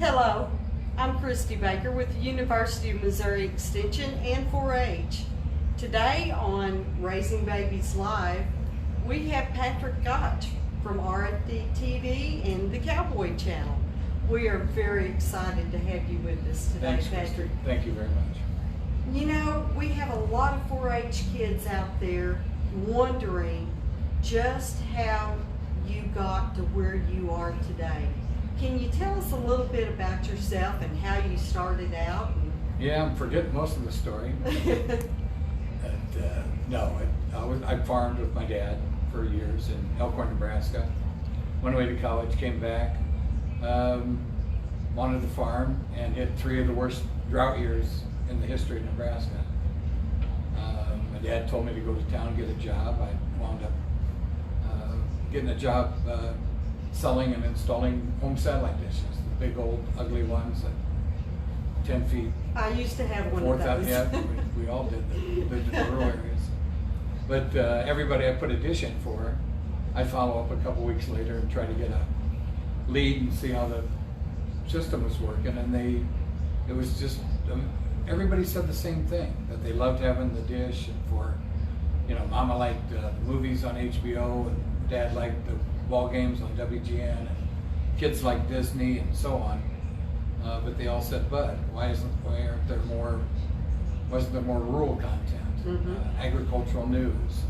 Hello, I'm Christy Baker with the University of Missouri Extension and 4-H. Today on Raising Babies Live, we have Patrick Gotch from RFD TV and the Cowboy Channel. We are very excited to have you with us today, Thanks, Patrick. Christy. Thank you very much. You know, we have a lot of 4-H kids out there wondering just how you got to where you are today. Can you tell us a little bit about yourself and how you started out? Yeah, I'm forgetting most of the story. I farmed with my dad for years in Elkhorn, Nebraska. Went away to college, came back, wanted to farm, and hit 3 of the worst drought years in the history of Nebraska. My dad told me to go to town and get a job. I wound up getting a job selling and installing home satellite dishes, the big old ugly ones at 10 feet. I used to have one of those. Yeah, we all did the rural areas. But everybody I put a dish in for, I'd follow up a couple weeks later and try to get a lead and see how the system was working. And it was just, everybody said the same thing, that they loved having the dish, and for, Mama liked the movies on HBO, and Dad liked the ball games on WGN, and kids liked Disney and so on. But they all said, "Bud, wasn't there more rural content, Mm-hmm. Agricultural news,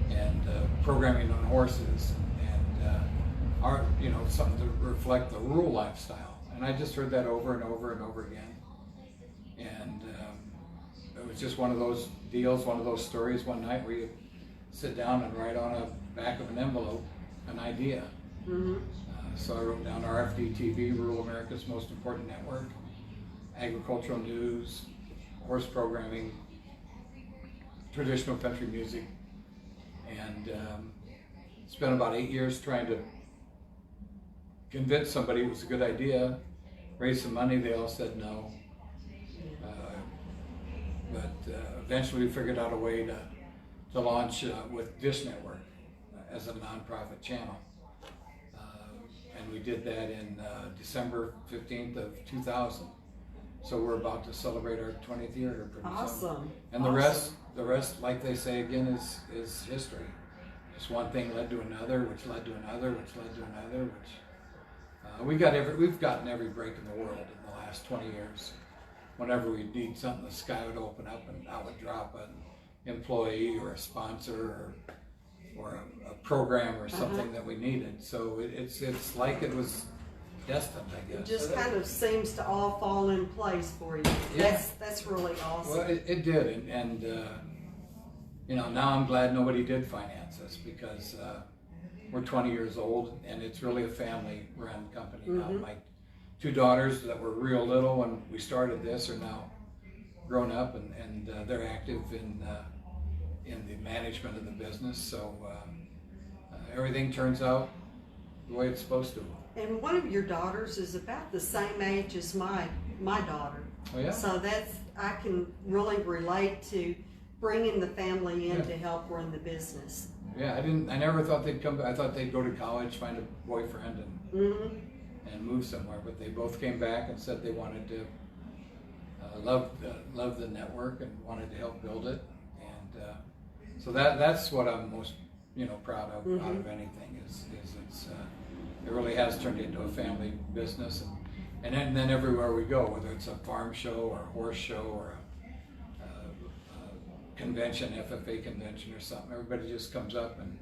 and programming on horses, and art, something to reflect the rural lifestyle?" And I just heard that over and over and over again. And it was just one of those deals, one of those stories one night where you sit down and write on a back of an envelope an idea. Mm-hmm. So I wrote down RFD TV, Rural America's Most Important Network, agricultural news, horse programming, traditional country music, and spent about 8 years trying to convince somebody it was a good idea, raise some money. They all said no. But eventually we figured out a way to launch with Dish Network as a nonprofit channel. And we did that in December 15th of 2000. So we're about to celebrate our 20th year here pretty soon. Awesome. And the rest, like they say again, is history. Just one thing led to another, which led to another, which led to another, which we've gotten every break in the world in the last 20 years. Whenever we need something, the sky would open up and out would drop an employee or a sponsor or a program or something that we needed. So it's like it was destined, I guess. It just kind of seems to all fall in place for you. Yeah. That's really awesome. Well, it did, and now I'm glad nobody did finance us, because we're 20 years old, and it's really a family-run company now. Mm-hmm. My 2 daughters that were real little when we started this are now grown up, and they're active in the management of the business. So everything turns out the way it's supposed to. And one of your daughters is about the same age as my daughter. Oh yeah. So I can really relate to bringing the family in to help run the business. Yeah, I never thought they'd come back. I thought they'd go to college, find a boyfriend, and move somewhere. But they both came back and said they wanted to love the network and wanted to help build it. And so that's what I'm most proud of out of anything is it really has turned into a family business, and then everywhere we go, whether it's a farm show or a horse show or a convention, FFA convention or something, everybody just comes up and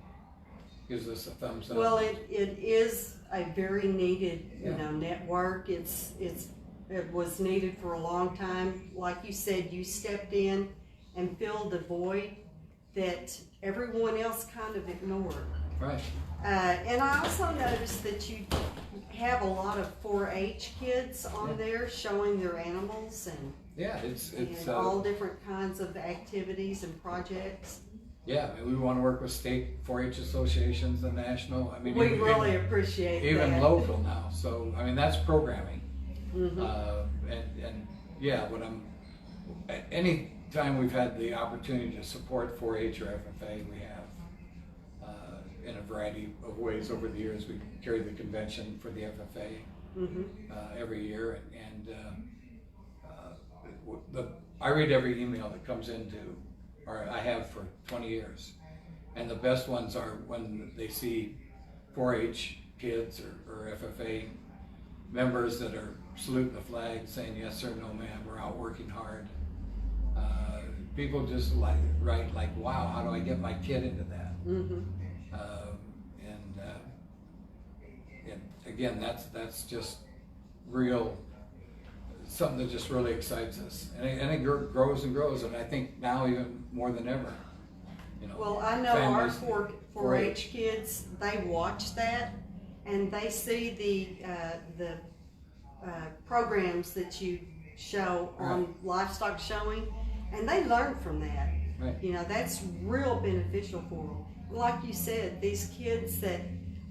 gives us a thumbs up. Well, it is a very needed network. It was needed for a long time. Like you said, you stepped in and filled a void that everyone else kind of ignored. Right. And I also noticed that you have a lot of 4-H kids on there showing their animals and it's all different kinds of activities and projects. Yeah, we want to work with state 4-H associations and national. We really appreciate that. Even local now. So that's programming. Mm-hmm. Any time we've had the opportunity to support 4-H or FFA, we have. in a variety of ways over the years. We carry the convention for the FFA every year, I read every email that comes into, or I have for 20 years, and the best ones are when they see 4-H kids or FFA members that are saluting the flag, saying yes sir, no ma'am, we're out working hard. People just write like, wow, how do I get my kid into that? And again, that's just real, something that just really excites us, and it grows and grows, and I think now even more than ever. You know, well, I know our families, 4-H kids, they watch that, and they see the programs that you show on livestock showing, and they learn from that. Right. You know, that's real beneficial for them. Like you said, these kids that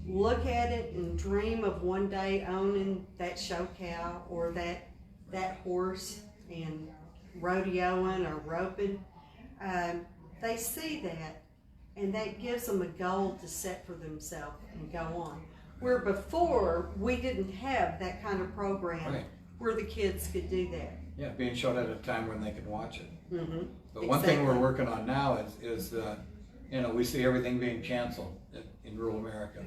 look at it and dream of one day owning that show cow or that horse and rodeoing or roping, they see that, and that gives them a goal to set for themselves and go on. Where before, we didn't have that kind of program where the kids could do that. Yeah, being showed at a time when they can watch it. But Exactly. one thing we're working on now is you know, we see everything being canceled in rural America.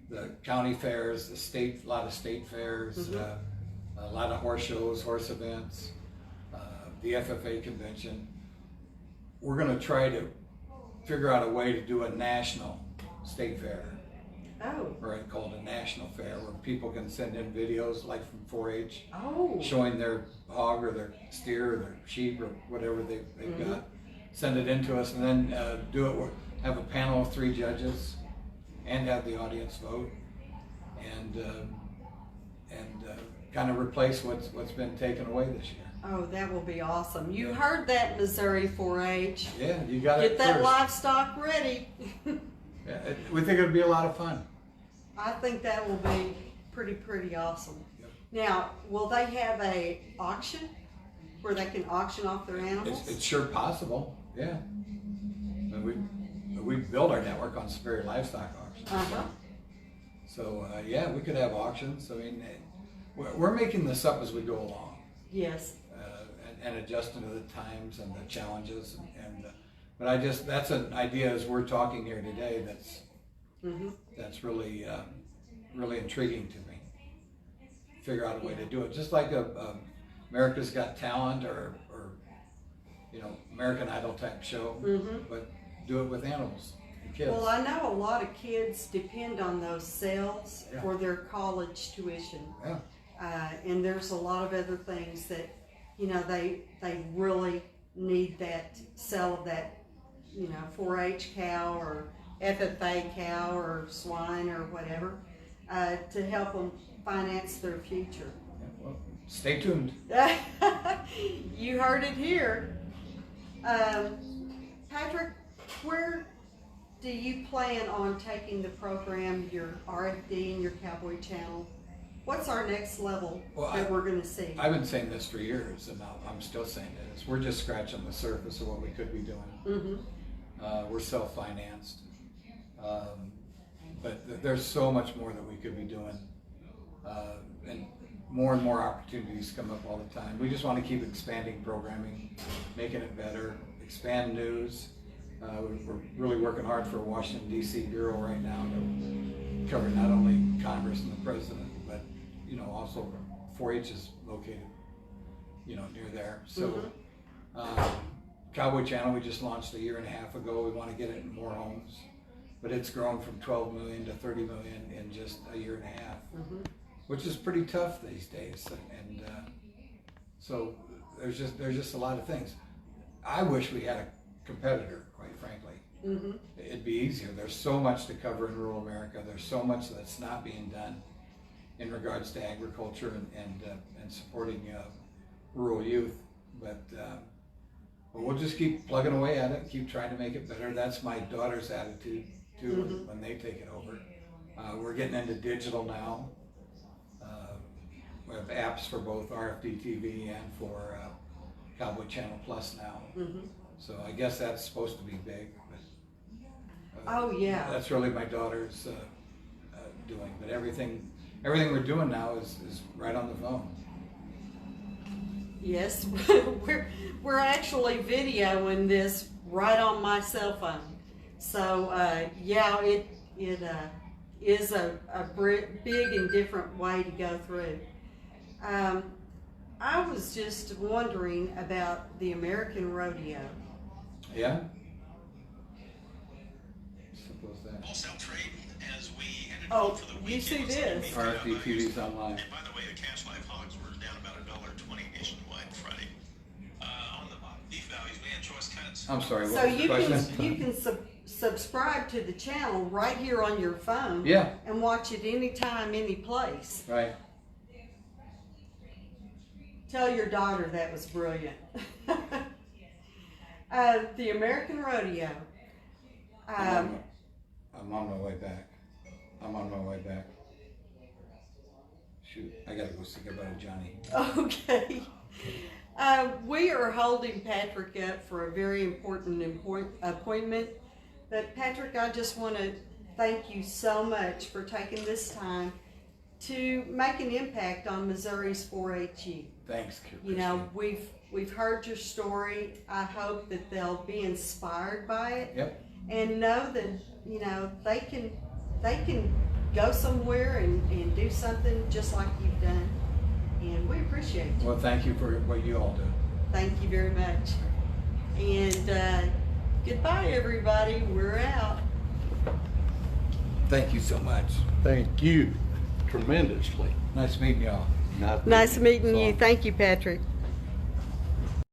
The county fairs, a lot of state fairs, a lot of horse shows, horse events, the FFA convention. We're going to try to figure out a way to do a national state fair. Oh. Or called a national fair, where people can send in videos like from 4-H, Oh. showing their hog or their steer or their sheep or whatever they've got. Send it in to us, and then have a panel of 3 judges and have the audience vote, and kind of replace what's been taken away this year. Oh, that will be awesome. You heard that, Missouri 4-H. Yeah, you got it. Get that first. livestock ready. Yeah, we think it'd be a lot of fun. I think that will be pretty awesome. Yep. Now, will they have a auction where they can auction off their animals? It's sure possible. Yeah. And we build our network on Superior Livestock Auctions. So yeah, we could have auctions. I mean, we're making this up as we go along. Yes. And adjusting to the times and the challenges, but that's an idea as we're talking here today. That's really really intriguing to me. Figure out a way to do it, just like America's Got Talent or you know, American Idol type show, but do it with animals and kids. Well, I know a lot of kids depend on those sales for their college tuition. Yeah. And there's a lot of other things that, you know, they really need that sale of that, you know, 4-H cow or FFA cow or swine or whatever, to help them finance their future. Yeah, well, stay tuned. You heard it here. Patrick, where do you plan on taking the program, your RFD and your Cowboy Channel? What's our next level that we're going to see? I've been saying this for years, and I'm still saying it. We're just scratching the surface of what we could be doing. We're self-financed, but there's so much more that we could be doing, and more opportunities come up all the time. We just want to keep expanding programming, making it better, expand news. We're really working hard for a Washington, D.C. bureau right now to cover not only Congress and the President, but you know, also 4-H is located, you know, near there. So Cowboy Channel we just launched a year and a half ago. We want to get it in more homes, but it's grown from 12 million to 30 million in just a year and a half, which is pretty tough these days. And so there's just a lot of things. I wish we had a competitor, quite frankly. It'd be easier. There's so much to cover in rural America. There's so much that's not being done in regards to agriculture and supporting rural youth. But we'll just keep plugging away at it, keep trying to make it better. That's my daughter's attitude too when they take it over. We're getting into digital now. We have apps for both RFD TV and for Cowboy Channel Plus now. So I guess that's supposed to be big. But Oh, yeah. That's really my daughter's doing. But everything we're doing now is right on the phone. Yes, we're actually videoing this right on my cell phone. So yeah, it is a big and different way to go through. I was just wondering about the American Rodeo. Yeah? Simple as that. Wholesale trade as we ended Oh, for the you weekend. see Looks like this. we RFD got TV's online. And by the way, the cash live hogs were down about $1.20 nationwide Friday. On the beef values, we had choice cuts. I'm sorry, So what was the you question? can subscribe to the channel right here on your phone. Yeah. And watch it anytime, any place. Right. Tell your daughter that was brilliant. The American Rodeo. I'm on my way back. Shoot, I gotta go see about Johnny. Okay. We are holding Patrick up for a very important appointment. But Patrick, I just want to thank you so much for taking this time to make an impact on Missouri's 4-H youth. Thanks, You know, we've heard your story. I hope that they'll be inspired by it. Yep. And know that, you know, they can go somewhere and do something just like you've done. And we appreciate you. Well, thank you for what you all do. Thank you very much. And goodbye, everybody. We're out. Thank you so much. Thank you tremendously. Nice meeting y'all. Nice meeting you. So- Thank you, Patrick.